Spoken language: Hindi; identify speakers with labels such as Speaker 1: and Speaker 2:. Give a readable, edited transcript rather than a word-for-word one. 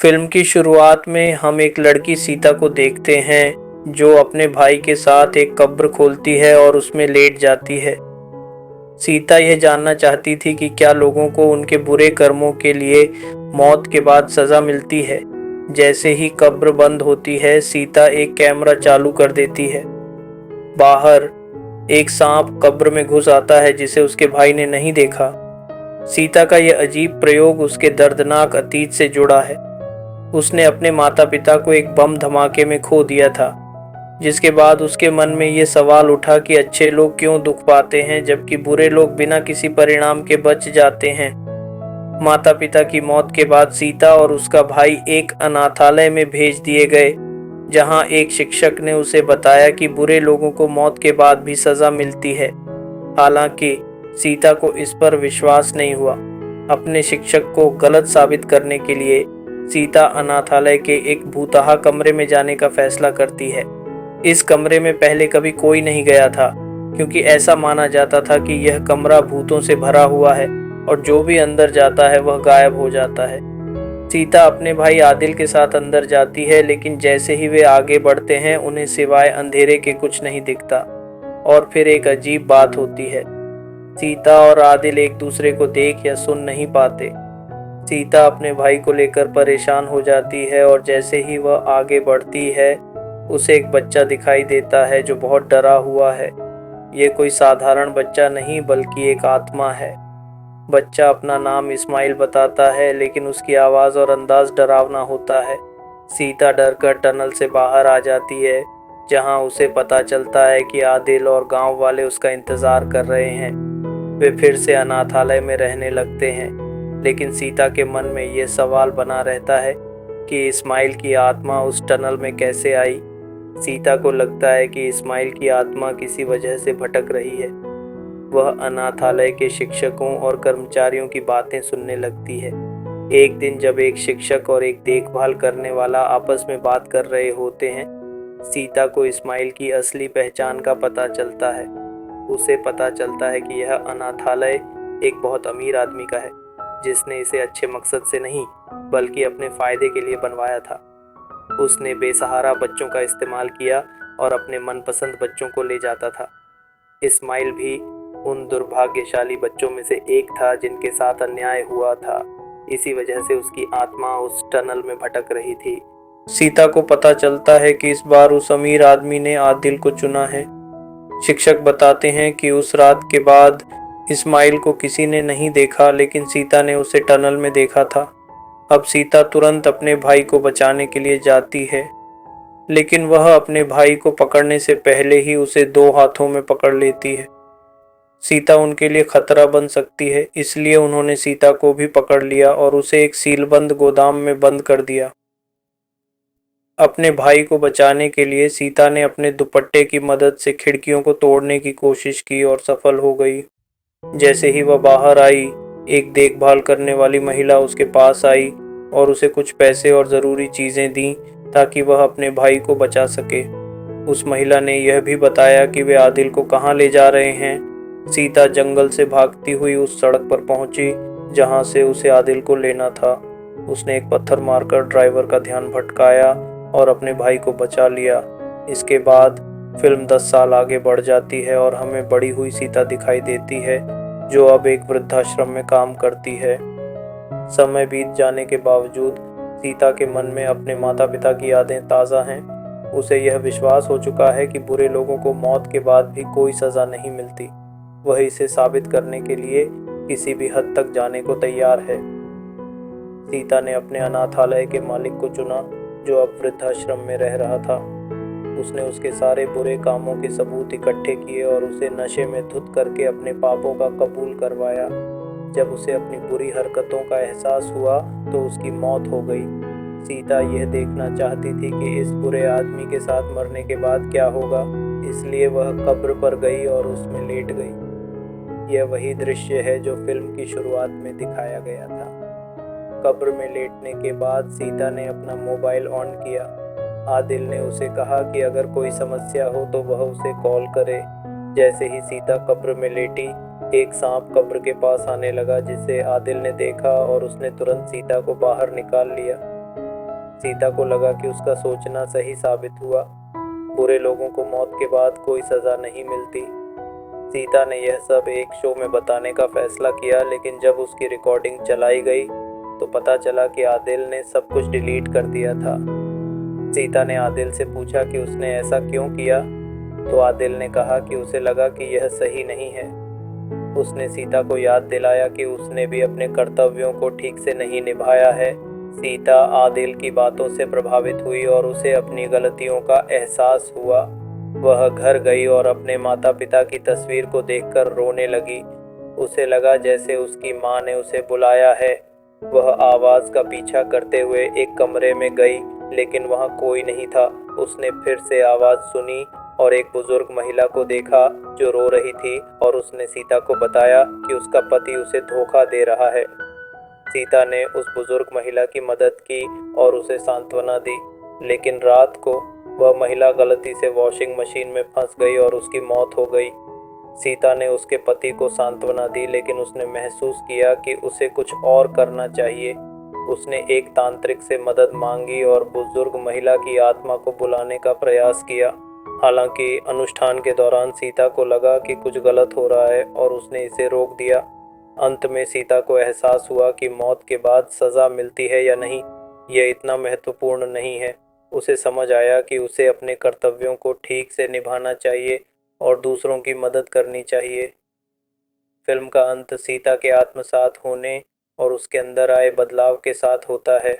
Speaker 1: फिल्म की शुरुआत में हम एक लड़की सीता को देखते हैं जो अपने भाई के साथ एक कब्र खोलती है और उसमें लेट जाती है। सीता यह जानना चाहती थी कि क्या लोगों को उनके बुरे कर्मों के लिए मौत के बाद सजा मिलती है। जैसे ही कब्र बंद होती है, सीता एक कैमरा चालू कर देती है। बाहर एक सांप कब्र में घुस आता है जिसे उसके भाई ने नहीं देखा। सीता का यह अजीब प्रयोग उसके दर्दनाक अतीत से जुड़ा है। उसने अपने माता पिता को एक बम धमाके में खो दिया था, जिसके बाद उसके मन में ये सवाल उठा कि अच्छे लोग क्यों दुख पाते हैं जबकि बुरे लोग बिना किसी परिणाम के बच जाते हैं। माता पिता की मौत के बाद सीता और उसका भाई एक अनाथालय में भेज दिए गए, जहां एक शिक्षक ने उसे बताया कि बुरे लोगों को मौत के बाद भी सजा मिलती है। हालांकि सीता को इस पर विश्वास नहीं हुआ। अपने शिक्षक को गलत साबित करने के लिए सीता अनाथालय के एक भूतहा कमरे में जाने का फैसला करती है। इस कमरे में पहले कभी कोई नहीं गया था, क्योंकि ऐसा माना जाता था कि यह कमरा भूतों से भरा हुआ है और जो भी अंदर जाता है वह गायब हो जाता है। सीता अपने भाई आदिल के साथ अंदर जाती है, लेकिन जैसे ही वे आगे बढ़ते हैं उन्हें सिवाय अंधेरे के कुछ नहीं दिखता। और फिर एक अजीब बात होती है। सीता और आदिल एक दूसरे को देख या सुन नहीं पाते। सीता अपने भाई को लेकर परेशान हो जाती है और जैसे ही वह आगे बढ़ती है, उसे एक बच्चा दिखाई देता है जो बहुत डरा हुआ है। ये कोई साधारण बच्चा नहीं बल्कि एक आत्मा है। बच्चा अपना नाम इस्माइल बताता है, लेकिन उसकी आवाज़ और अंदाज डरावना होता है। सीता डरकर टनल से बाहर आ जाती है, जहां उसे पता चलता है कि आदिल और गांव वाले उसका इंतज़ार कर रहे हैं। वे फिर से अनाथालय में रहने लगते हैं, लेकिन सीता के मन में ये सवाल बना रहता है कि इस्माइल की आत्मा उस टनल में कैसे आई। सीता को लगता है कि इस्माइल की आत्मा किसी वजह से भटक रही है। वह अनाथालय के शिक्षकों और कर्मचारियों की बातें सुनने लगती है। एक दिन जब एक शिक्षक और एक देखभाल करने वाला आपस में बात कर रहे होते हैं, सीता को इस्माइल की असली पहचान का पता चलता है। उसे पता चलता है कि यह अनाथालय एक बहुत अमीर आदमी का है, जिसने इसे अच्छे मकसद से नहीं बल्कि अपने फ़ायदे के लिए बनवाया था। उसने बेसहारा बच्चों का इस्तेमाल किया और अपने मनपसंद बच्चों को ले जाता था। इस्माइल भी उन दुर्भाग्यशाली बच्चों में से एक था जिनके साथ अन्याय हुआ था। इसी वजह से उसकी आत्मा उस टनल में भटक रही थी। सीता को पता चलता है कि इस बार उस अमीर आदमी ने आदिल को चुना है। शिक्षक बताते हैं कि उस रात के बाद इस्माइल को किसी ने नहीं देखा, लेकिन सीता ने उसे टनल में देखा था। अब सीता तुरंत अपने भाई को बचाने के लिए जाती है, लेकिन वह अपने भाई को पकड़ने से पहले ही उसे दो हाथों में पकड़ लेती है। सीता उनके लिए खतरा बन सकती है, इसलिए उन्होंने सीता को भी पकड़ लिया और उसे एक सीलबंद गोदाम में बंद कर दिया। अपने भाई को बचाने के लिए सीता ने अपने दुपट्टे की मदद से खिड़कियों को तोड़ने की कोशिश की और सफल हो गई। जैसे ही वह बाहर आई, एक देखभाल करने वाली महिला उसके पास आई और उसे कुछ पैसे और ज़रूरी चीज़ें दी ताकि वह अपने भाई को बचा सके। उस महिला ने यह भी बताया कि वे आदिल को कहाँ ले जा रहे हैं। सीता जंगल से भागती हुई उस सड़क पर पहुंची जहां से उसे आदिल को लेना था। उसने एक पत्थर मारकर ड्राइवर का ध्यान भटकाया और अपने भाई को बचा लिया। इसके बाद फिल्म 10 साल आगे बढ़ जाती है और हमें बड़ी हुई सीता दिखाई देती है, जो अब एक वृद्धाश्रम में काम करती है। समय बीत जाने के बावजूद सीता के मन में अपने माता पिता की यादें ताज़ा हैं। उसे यह विश्वास हो चुका है कि बुरे लोगों को मौत के बाद भी कोई सज़ा नहीं मिलती। वह इसे साबित करने के लिए किसी भी हद तक जाने को तैयार है। सीता ने अपने अनाथालय के मालिक को चुना, जो अब वृद्धाश्रम में रह रहा था। उसने उसके सारे बुरे कामों के सबूत इकट्ठे किए और उसे नशे में धुत करके अपने पापों का कबूल करवाया। जब उसे अपनी बुरी हरकतों का एहसास हुआ तो उसकी मौत हो गई। सीता यह देखना चाहती थी कि इस बुरे आदमी के साथ मरने के बाद क्या होगा, इसलिए वह कब्र पर गई और उसमें लेट गई। यह वही दृश्य है जो फिल्म की शुरुआत में दिखाया गया था। कब्र में लेटने के बाद सीता ने अपना मोबाइल ऑन किया। आदिल ने उसे कहा कि अगर कोई समस्या हो तो वह उसे कॉल करे। जैसे ही सीता कब्र में लेटी, एक सांप कब्र के पास आने लगा, जिसे आदिल ने देखा और उसने तुरंत सीता को बाहर निकाल लिया। सीता को लगा कि उसका सोचना सही साबित हुआ। बुरे लोगों को मौत के बाद कोई सज़ा नहीं मिलती। सीता ने यह सब एक शो में बताने का फैसला किया, लेकिन जब उसकी रिकॉर्डिंग चलाई गई तो पता चला कि आदिल ने सब कुछ डिलीट कर दिया था। सीता ने आदिल से पूछा कि उसने ऐसा क्यों किया, तो आदिल ने कहा कि उसे लगा कि यह सही नहीं है। उसने सीता को याद दिलाया कि उसने भी अपने कर्तव्यों को ठीक से नहीं निभाया है। सीता आदिल की बातों से प्रभावित हुई और उसे अपनी गलतियों का एहसास हुआ। वह घर गई और अपने माता पिता की तस्वीर को देखकर रोने लगी। उसे लगा जैसे उसकी माँ ने उसे बुलाया है। वह आवाज़ का पीछा करते हुए एक कमरे में गई, लेकिन वहाँ कोई नहीं था। उसने फिर से आवाज़ सुनी और एक बुजुर्ग महिला को देखा जो रो रही थी, और उसने सीता को बताया कि उसका पति उसे धोखा दे रहा है। सीता ने उस बुजुर्ग महिला की मदद की और उसे सांत्वना दी, लेकिन रात को वह महिला गलती से वॉशिंग मशीन में फंस गई और उसकी मौत हो गई। सीता ने उसके पति को सांत्वना दी, लेकिन उसने महसूस किया कि उसे कुछ और करना चाहिए। उसने एक तांत्रिक से मदद मांगी और बुजुर्ग महिला की आत्मा को बुलाने का प्रयास किया। हालांकि अनुष्ठान के दौरान सीता को लगा कि कुछ गलत हो रहा है और उसने इसे रोक दिया। अंत में सीता को एहसास हुआ कि मौत के बाद सज़ा मिलती है या नहीं, यह इतना महत्वपूर्ण नहीं है। उसे समझ आया कि उसे अपने कर्तव्यों को ठीक से निभाना चाहिए और दूसरों की मदद करनी चाहिए। फिल्म का अंत सीता के आत्मसात होने और उसके अंदर आए बदलाव के साथ होता है।